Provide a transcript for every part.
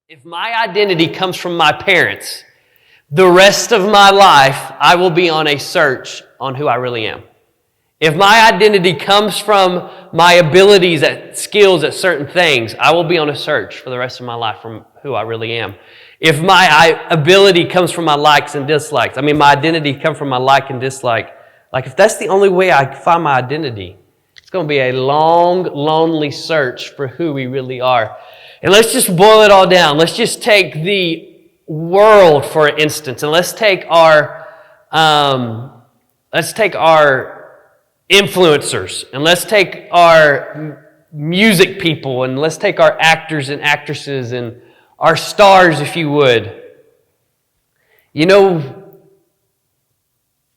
If my identity comes from my parents, the rest of my life, I will be on a search on who I really am. If my identity comes from my abilities at skills at certain things, I will be on a search for the rest of my life from who I really am. If my ability comes from my likes and dislikes, my identity comes from my like and dislike, if that's the only way I find my identity, it's going to be a long, lonely search for who we really are. And let's just boil it all down. Let's just take the world for instance, and let's take our influencers, and let's take our music people, and let's take our actors and actresses and our stars, if you would.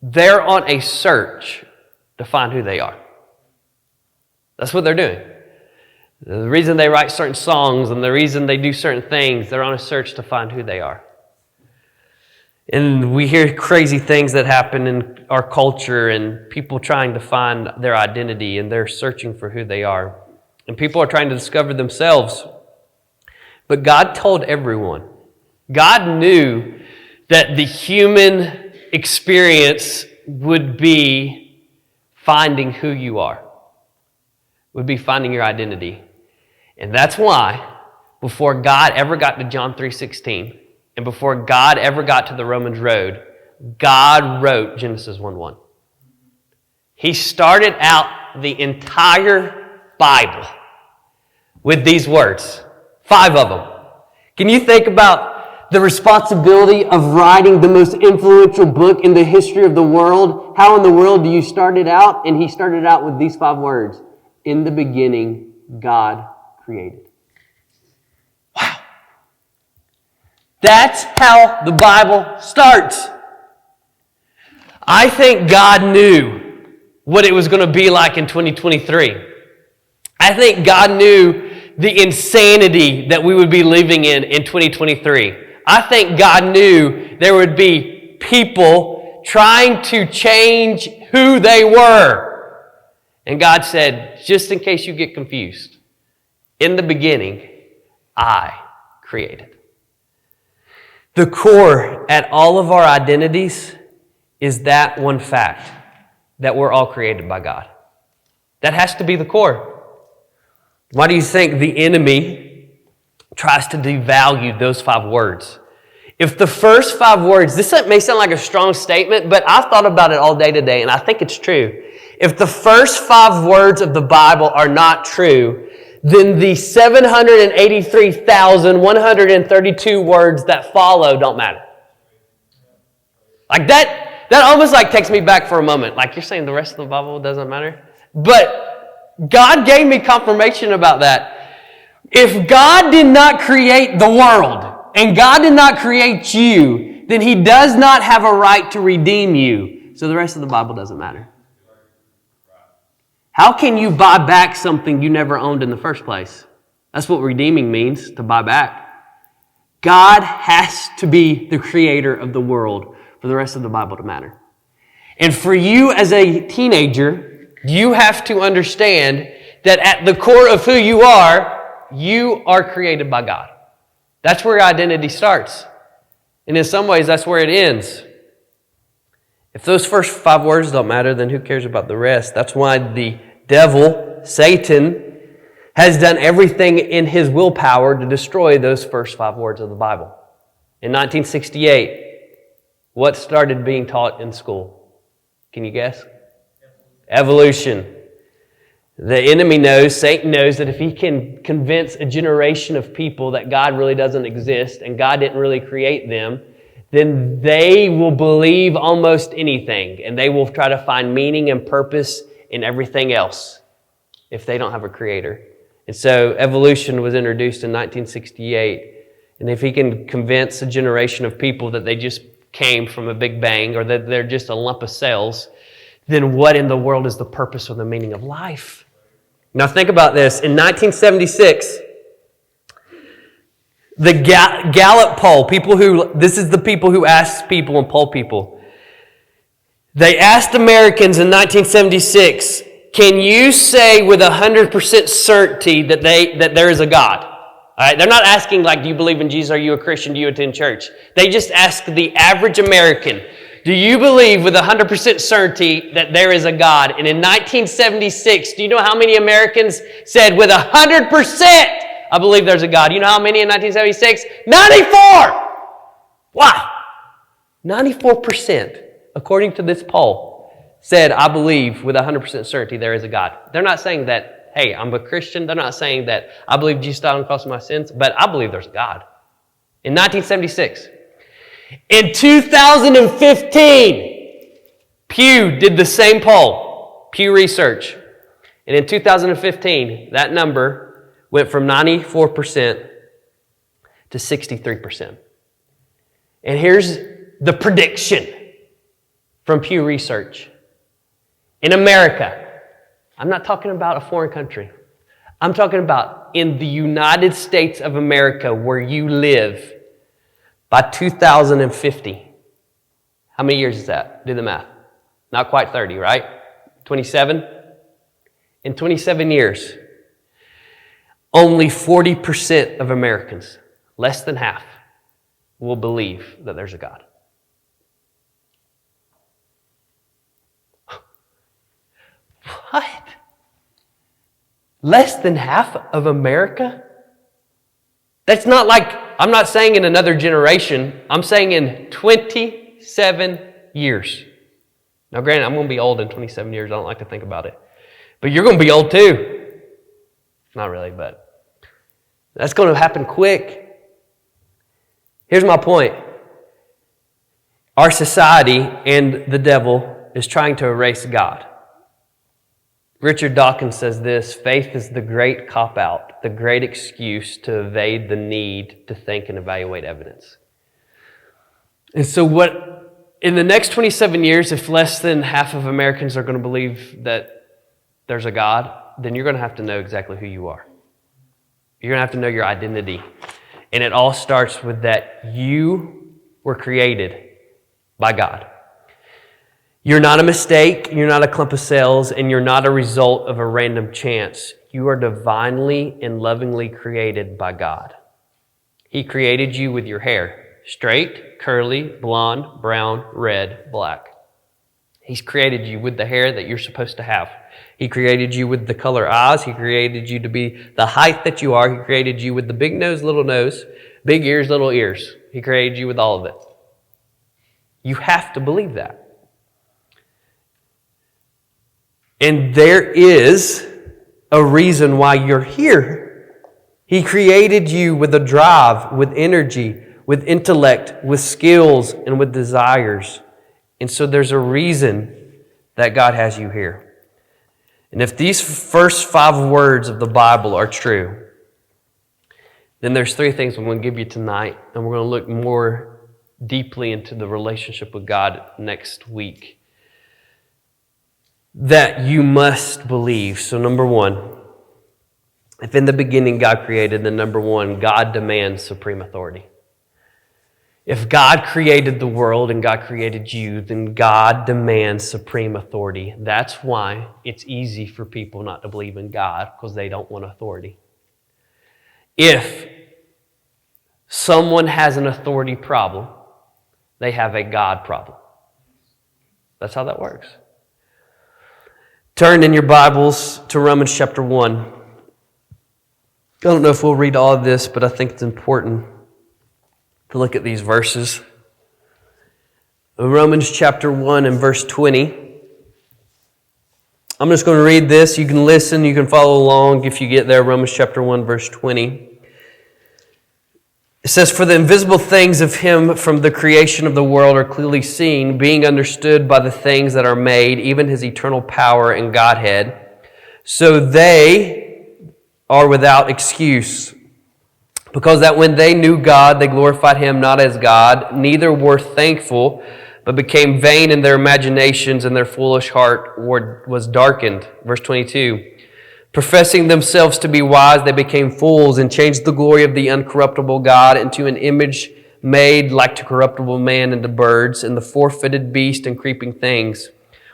They're on a search to find who they are. That's what they're doing. The reason they write certain songs and the reason they do certain things, they're on a search to find who they are. And we hear crazy things that happen in our culture and people trying to find their identity and they're searching for who they are. And people are trying to discover themselves. But God told everyone. God knew that the human experience would be finding who you are, would be finding your identity. And that's why before God ever got to John 3:16 and before God ever got to the Romans road, God wrote Genesis 1:1. He started out the entire Bible with these words, 5 of them. Can you think about the responsibility of writing the most influential book in the history of the world? How in the world do you start it out? And he started out with these 5 words. In the beginning, God created. Wow. That's how the Bible starts. I think God knew what it was going to be like in 2023. I think God knew the insanity that we would be living in 2023. I think God knew there would be people trying to change who they were. And God said, just in case you get confused, in the beginning, I created. The core at all of our identities is that one fact, that we're all created by God. That has to be the core. Why do you think the enemy tries to devalue those 5 words? If the first 5 words, this may sound like a strong statement, but I've thought about it all day today, and I think it's true. If the first 5 words of the Bible are not true, then the 783,132 words that follow don't matter. Like that almost takes me back for a moment. Like you're saying the rest of the Bible doesn't matter? But God gave me confirmation about that. If God did not create the world, and God did not create you, then He does not have a right to redeem you. So the rest of the Bible doesn't matter. How can you buy back something you never owned in the first place? That's what redeeming means, to buy back. God has to be the creator of the world for the rest of the Bible to matter. And for you as a teenager, you have to understand that at the core of who you are created by God. That's where your identity starts. And in some ways, that's where it ends. If those first 5 words don't matter, then who cares about the rest? That's why the devil, Satan, has done everything in his willpower to destroy those first 5 words of the Bible. In 1968, what started being taught in school? Can you guess? Evolution. The enemy knows, Satan knows, that if he can convince a generation of people that God really doesn't exist and God didn't really create them, then they will believe almost anything and they will try to find meaning and purpose in everything else if they don't have a creator. And so evolution was introduced in 1968. And if he can convince a generation of people that they just came from a big bang or that they're just a lump of cells, then what in the world is the purpose or the meaning of life? Now think about this. In 1976, the Gallup poll, this is the people who asked people and poll people. They asked Americans in 1976, can you say with 100% certainty that there is a God? All right, they're not asking like, do you believe in Jesus? Are you a Christian? Do you attend church? They just ask the average American, do you believe with 100% certainty that there is a God? And in 1976, do you know how many Americans said with 100%, I believe there's a God? You know how many in 1976? 94! Wow! 94%, according to this poll, said, I believe with 100% certainty there is a God. They're not saying that, hey, I'm a Christian. They're not saying that I believe Jesus died on the cross for my sins, but I believe there's a God. In 1976. In 2015, Pew did the same poll, Pew Research. And in 2015, that number went from 94% to 63%. And here's the prediction from Pew Research. In America, I'm not talking about a foreign country. I'm talking about in the United States of America where you live by 2050. How many years is that? Do the math. Not quite 30, right? 27? In 27 years, only 40% of Americans, less than half, will believe that there's a God. What? Less than half of America? That's not like, I'm not saying in another generation, I'm saying in 27 years. Now granted, I'm going to be old in 27 years. I don't like to think about it. But you're going to be old too. Not really, but that's going to happen quick. Here's my point. Our society and the devil is trying to erase God. Richard Dawkins says this, faith is the great cop-out, the great excuse to evade the need to think and evaluate evidence. And so in the next 27 years, if less than half of Americans are going to believe that there's a God, then you're going to have to know exactly who you are. You're going to have to know your identity. And it all starts with that you were created by God. You're not a mistake, you're not a clump of cells, and you're not a result of a random chance. You are divinely and lovingly created by God. He created you with your hair, straight, curly, blonde, brown, red, black. He's created you with the hair that you're supposed to have. He created you with the color eyes. He created you to be the height that you are. He created you with the big nose, big ears, little ears. He created you with all of it. You have to believe that. And there is a reason why you're here. He created you with a drive, with energy, with intellect, with skills, and with desires. And so there's a reason that God has you here. And if these first 5 words of the Bible are true, then there's 3 things I'm going to give you tonight, and we're going to look more deeply into the relationship with God next week, that you must believe. So number 1, if in the beginning God created, then number 1, God demands supreme authority. If God created the world and God created you, then God demands supreme authority. That's why it's easy for people not to believe in God, because they don't want authority. If someone has an authority problem, they have a God problem. That's how that works. Turn in your Bibles to Romans chapter 1. I don't know if we'll read all of this, but I think it's important to look at these verses. Romans chapter 1 and verse 20. I'm just going to read this. You can listen, you can follow along if you get there. Romans chapter 1 verse 20. It says, "For the invisible things of Him from the creation of the world are clearly seen, being understood by the things that are made, even His eternal power and Godhead. So they are without excuse. Because that when they knew God, they glorified Him not as God, neither were thankful, but became vain in their imaginations, and their foolish heart was darkened." Verse 22. "Professing themselves to be wise, they became fools, and changed the glory of the uncorruptible God into an image made like to corruptible man, and to birds, and the four-footed beast, and creeping things.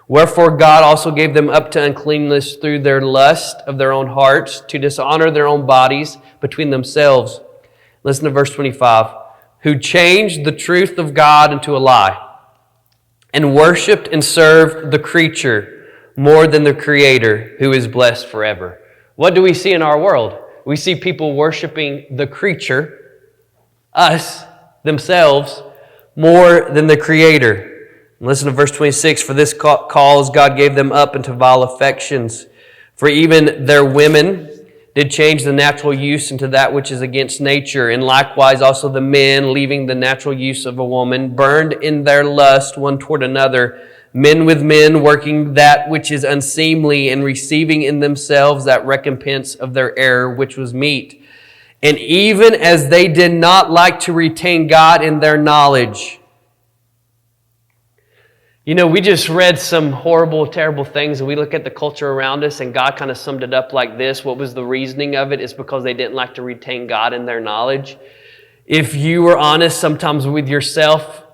Wherefore God also gave them up to uncleanness through their lust of their own hearts, to dishonor their own bodies between themselves. Listen to verse 25. Who changed the truth of God into a lie, and worshipped and served the creature more than the Creator, who is blessed forever. What do we see in our world? We see people worshiping the creature, us, themselves, more than the Creator. Listen to verse 26. For this cause God gave them up into vile affections. For even their women did change the natural use into that which is against nature. And likewise also the men, leaving the natural use of a woman, burned in their lust one toward another, men with men, working that which is unseemly, and receiving in themselves that recompense of their error, which was meet. And even as they did not like to retain God in their knowledge. You know, we just read some horrible, terrible things, and we look at the culture around us, and God kind of summed it up like this. What was the reasoning of it? It's because they didn't like to retain God in their knowledge. If you were honest sometimes with yourself,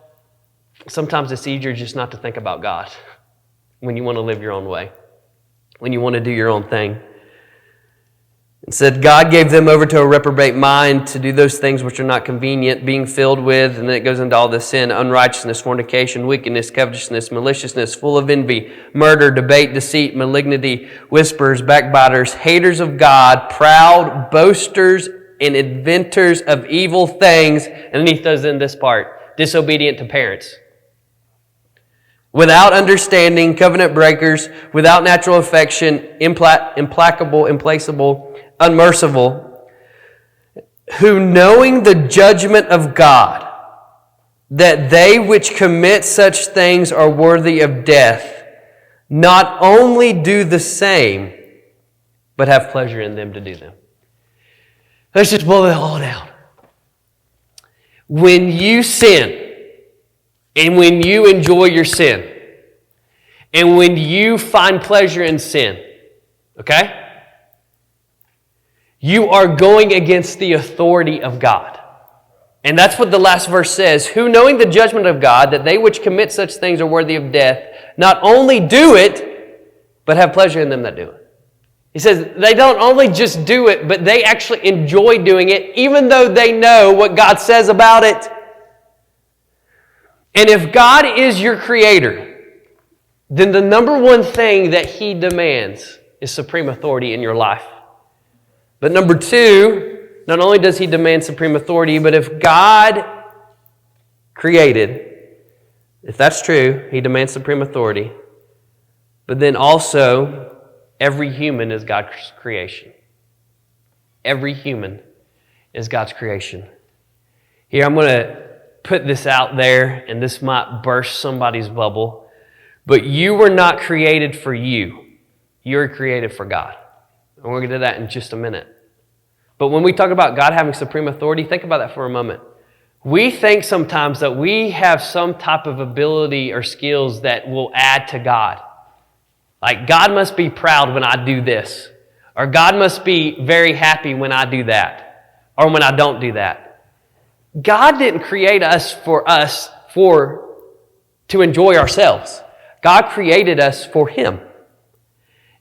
sometimes it's easier just not to think about God when you want to live your own way, when you want to do your own thing. It said, God gave them over to a reprobate mind to do those things which are not convenient, being filled with, and then it goes into all this sin, unrighteousness, fornication, wickedness, covetousness, maliciousness, full of envy, murder, debate, deceit, malignity, whisperers, backbiters, haters of God, proud, boasters, and inventors of evil things. And then he throws in this part, disobedient to parents. Without understanding, covenant breakers, without natural affection, implacable, implacable, unmerciful, who knowing the judgment of God, that they which commit such things are worthy of death, not only do the same, but have pleasure in them to do them. Let's just boil it all down. When you sin, and when you enjoy your sin, and when you find pleasure in sin, okay? You are going against the authority of God. And that's what the last verse says. Who knowing the judgment of God, that they which commit such things are worthy of death, not only do it, but have pleasure in them that do it. He says they don't only just do it, but they actually enjoy doing it, even though they know what God says about it. And if God is your creator, then the number one thing that He demands is supreme authority in your life. But number two, not only does He demand supreme authority, but if God created, if that's true, He demands supreme authority. But then also, every human is God's creation. Every human is God's creation. Here, I'm going to put this out there, and this might burst somebody's bubble, but you were not created for you. You were created for God. And we're going to do that in just a minute. But when we talk about God having supreme authority, think about that for a moment. We think sometimes that we have some type of ability or skills that will add to God. Like, God must be proud when I do this. Or God must be very happy when I do that. Or when I don't do that. God didn't create us to enjoy ourselves. God created us for Him.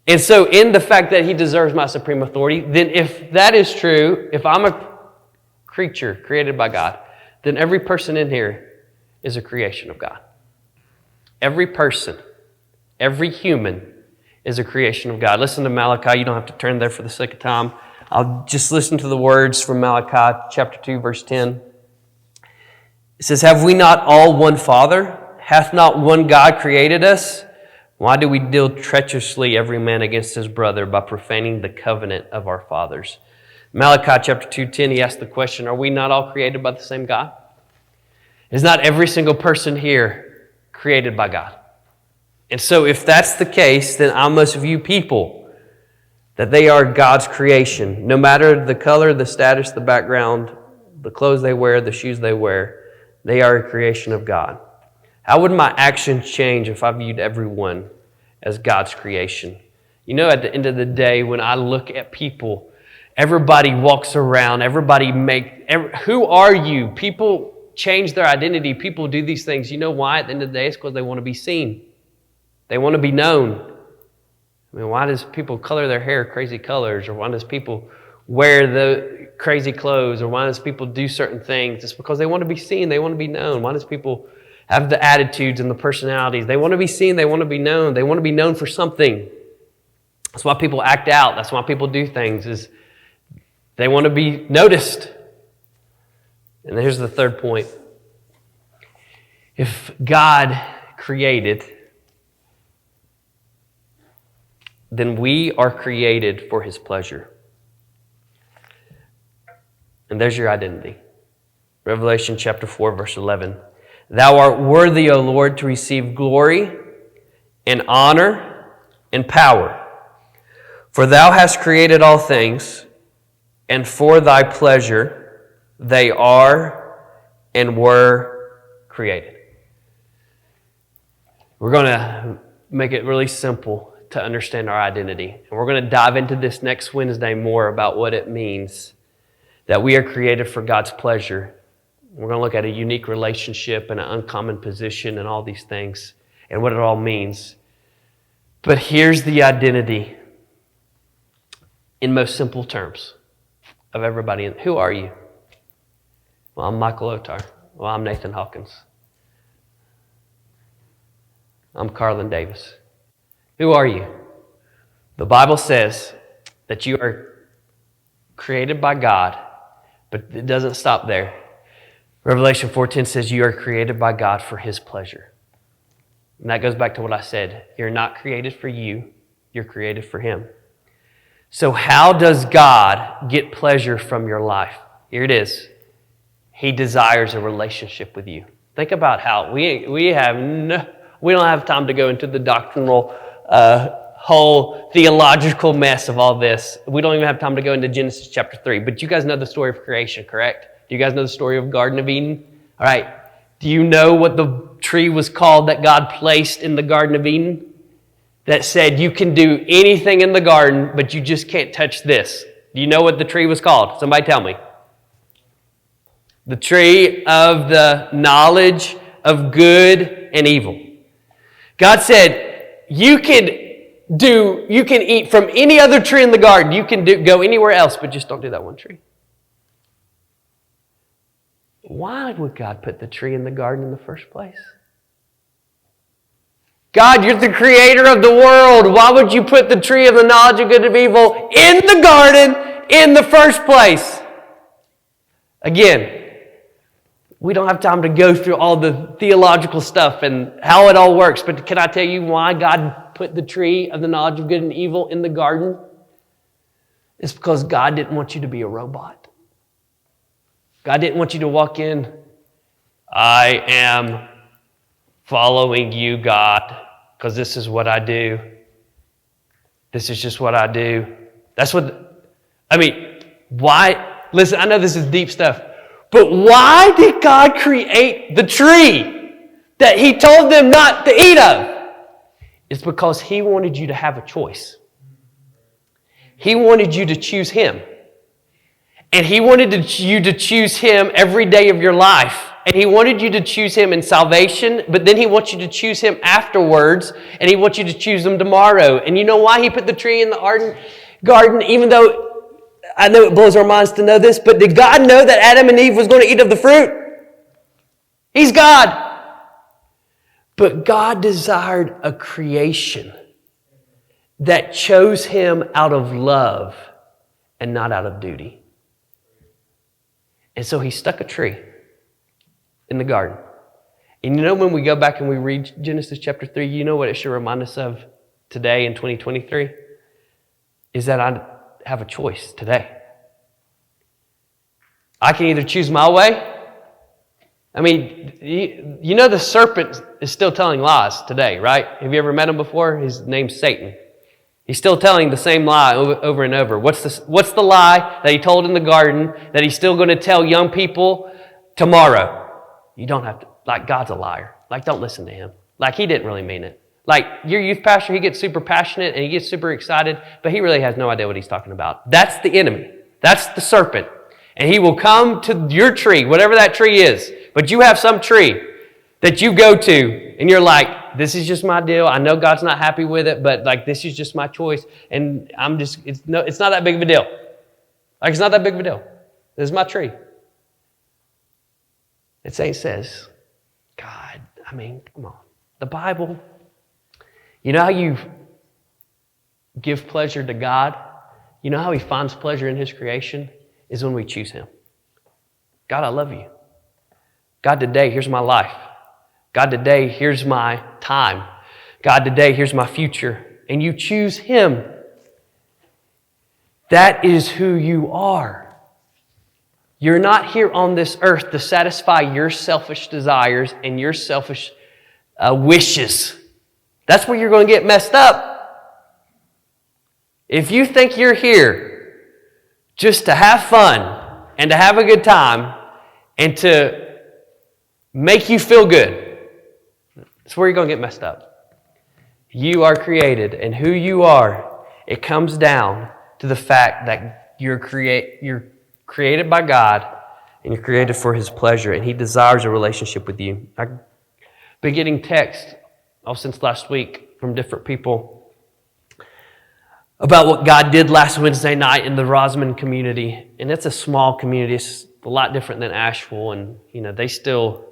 And so in the fact that He deserves my supreme authority, then if that is true, if I'm a creature created by God, then every person in here is a creation of God. Every person, every human is a creation of God. Listen to Malachi. You don't have to turn there for the sake of time. I'll just listen to the words from Malachi chapter 2, verse 10. It says, have we not all one Father? Hath not one God created us? Why do we deal treacherously every man against his brother by profaning the covenant of our fathers? Malachi chapter 2:10, he asked the question, are we not all created by the same God? Is not every single person here created by God? And so if that's the case, then I must view people that they are God's creation. No matter the color, the status, the background, the clothes they wear, the shoes they wear, they are a creation of God. How would my actions change if I viewed everyone as God's creation? You know, at the end of the day, when I look at people, everybody walks around, who are you? People change their identity. People do these things. You know why? At the end of the day, it's because they want to be seen. They want to be known. I mean, why does people color their hair crazy colors? Or why does people wear the crazy clothes? Or why does people do certain things? It's because they want to be seen. They want to be known. Why does people have the attitudes and the personalities? They want to be seen. They want to be known. They want to be known for something. That's why people act out. That's why people do things, is they want to be noticed. And here's the third point. If God created, then we are created for His pleasure. And there's your identity. Revelation chapter 4, verse 11. Thou art worthy, O Lord, to receive glory and honor and power. For thou hast created all things, and for thy pleasure they are and were created. We're going to make it really simple to understand our identity. And we're going to dive into this next Wednesday more about what it means that we are created for God's pleasure. We're going to look at a unique relationship and an uncommon position and all these things and what it all means. But here's the identity in most simple terms of everybody. Who are you? Well, I'm Michael Otar. Well, I'm Nathan Hawkins. I'm Carlin Davis. Who are you? The Bible says that you are created by God, but it doesn't stop there. Revelation 4:10 says you are created by God for His pleasure. And that goes back to what I said. You're not created for you. You're created for Him. So how does God get pleasure from your life? Here it is. He desires a relationship with you. Think about how we don't have time to go into the doctrinal whole theological mess of all this. We don't even have time to go into Genesis chapter 3. But you guys know the story of creation, correct? Do you guys know the story of Garden of Eden? All right. Do you know what the tree was called that God placed in the Garden of Eden? That said you can do anything in the garden, but you just can't touch this. Do you know what the tree was called? Somebody tell me. The tree of the knowledge of good and evil. God said, you can eat from any other tree in the garden. You can go anywhere else, but just don't do that one tree. Why would God put the tree in the garden in the first place? God, you're the creator of the world. Why would you put the tree of the knowledge of good and evil in the garden in the first place? Again, we don't have time to go through all the theological stuff and how it all works, but can I tell you why God put the tree of the knowledge of good and evil in the garden? It's because God didn't want you to be a robot. God didn't want you to walk in, I am following you, God, because this is what I do. This is just what I do. Why? Listen, I know this is deep stuff, but why did God create the tree that He told them not to eat of? It's because He wanted you to have a choice. He wanted you to choose Him. And He wanted you to choose Him every day of your life. And He wanted you to choose Him in salvation, but then He wants you to choose Him afterwards, and He wants you to choose Him tomorrow. And you know why He put the tree in the garden, even though I know it blows our minds to know this, but did God know that Adam and Eve was going to eat of the fruit? He's God. But God desired a creation that chose Him out of love and not out of duty. And so He stuck a tree in the garden. And you know, when we go back and we read Genesis chapter 3, you know what it should remind us of today in 2023? Is that I have a choice today. I can either choose my way. I mean, you know the serpent is still telling lies today, right? Have you ever met him before? His name's Satan. He's still telling the same lie over and over. What's the lie that he told in the garden that he's still going to tell young people tomorrow? You don't have to, like, God's a liar. Like, don't listen to him. Like, he didn't really mean it. Like, your youth pastor, he gets super passionate and he gets super excited, but he really has no idea what he's talking about. That's the enemy. That's the serpent. And he will come to your tree, whatever that tree is. But you have some tree that you go to and you're like, this is just my deal. I know God's not happy with it, but like, this is just my choice. And it's not that big of a deal. Like, it's not that big of a deal. This is my tree. And Saint says, God, I mean, come on. The Bible, you know how you give pleasure to God? You know how He finds pleasure in His creation? Is when we choose Him. God, I love you. God, today, here's my life. God, today, here's my time. God, today, here's my future. And you choose Him. That is who you are. You're not here on this earth to satisfy your selfish desires and your selfish wishes. That's where you're going to get messed up. If you think you're here just to have fun and to have a good time and to make you feel good, that's where you're going to get messed up. You are created, and who you are, it comes down to the fact that you're created by God, and you're created for His pleasure, and He desires a relationship with you. I've been getting texts since last week from different people about what God did last Wednesday night in the Rosamond community, and it's a small community. It's a lot different than Asheville, and they still,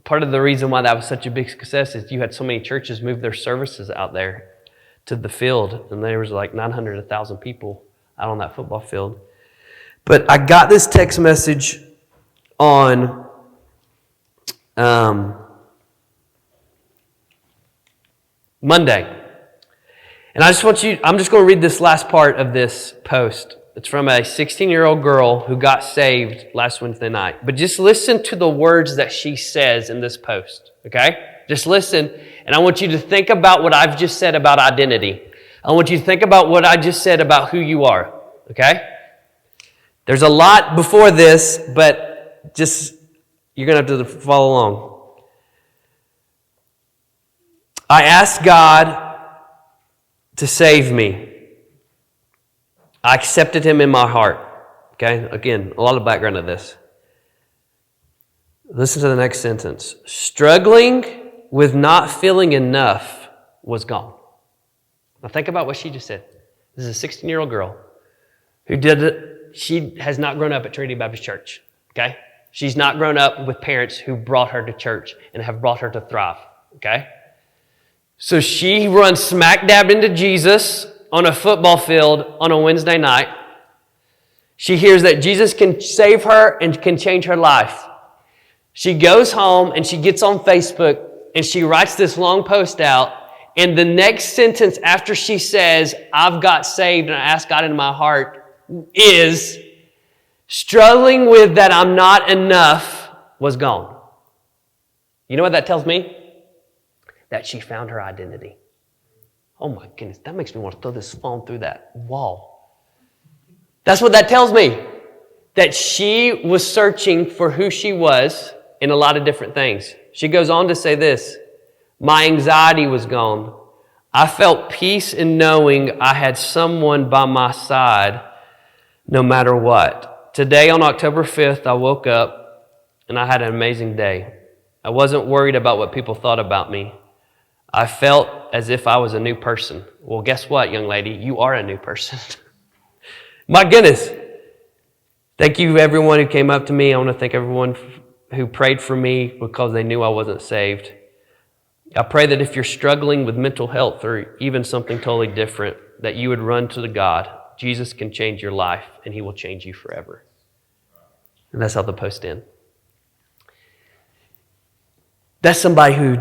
part of the reason why that was such a big success is you had so many churches move their services out there to the field, and there was like 900, 1,000 people out on that football field. But I got this text message on Monday, and I'm just going to read this last part of this post. It's from a 16-year-old girl who got saved last Wednesday night. But just listen to the words that she says in this post, okay? Just listen, and I want you to think about what I've just said about identity. I want you to think about what I just said about who you are, okay? There's a lot before this, but just, you're going to have to follow along. I asked God to save me. I accepted Him in my heart. Okay? Again, a lot of background to this. Listen to the next sentence. Struggling with not feeling enough was gone. Now think about what she just said. This is a 16-year-old girl who did it. She has not grown up at Trinity Baptist Church. Okay? She's not grown up with parents who brought her to church and have brought her to thrive. Okay? So she runs smack dab into Jesus on a football field on a Wednesday night. She hears that Jesus can save her and can change her life. She goes home and she gets on Facebook and she writes this long post out. And the next sentence after she says, I've got saved and I asked God into my heart, is struggling with that I'm not enough was gone. You know what that tells me? That she found her identity. Oh my goodness, that makes me want to throw this phone through that wall. That's what that tells me. That she was searching for who she was in a lot of different things. She goes on to say this, my anxiety was gone. I felt peace in knowing I had someone by my side no matter what. Today on October 5th, I woke up and I had an amazing day. I wasn't worried about what people thought about me. I felt as if I was a new person. Well, guess what, young lady? You are a new person. My goodness. Thank you, everyone who came up to me. I want to thank everyone who prayed for me because they knew I wasn't saved. I pray that if you're struggling with mental health or even something totally different, that you would run to the God. Jesus can change your life, and He will change you forever. And that's how the post ends. That's somebody who,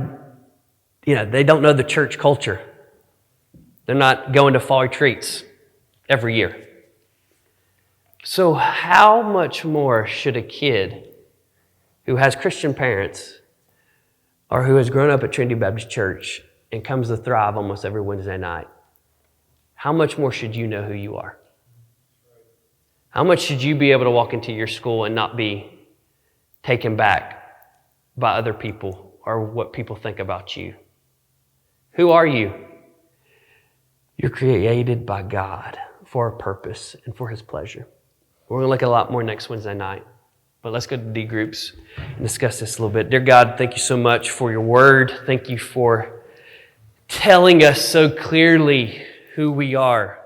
they don't know the church culture. They're not going to fall retreats every year. So how much more should a kid who has Christian parents or who has grown up at Trinity Baptist Church and comes to Thrive almost every Wednesday night, how much more should you know who you are? How much should you be able to walk into your school and not be taken back by other people or what people think about you? Who are you? You're created by God for a purpose and for His pleasure. We're going to look at a lot more next Wednesday night. But let's go to D groups and discuss this a little bit. Dear God, thank you so much for your word. Thank you for telling us so clearly who we are.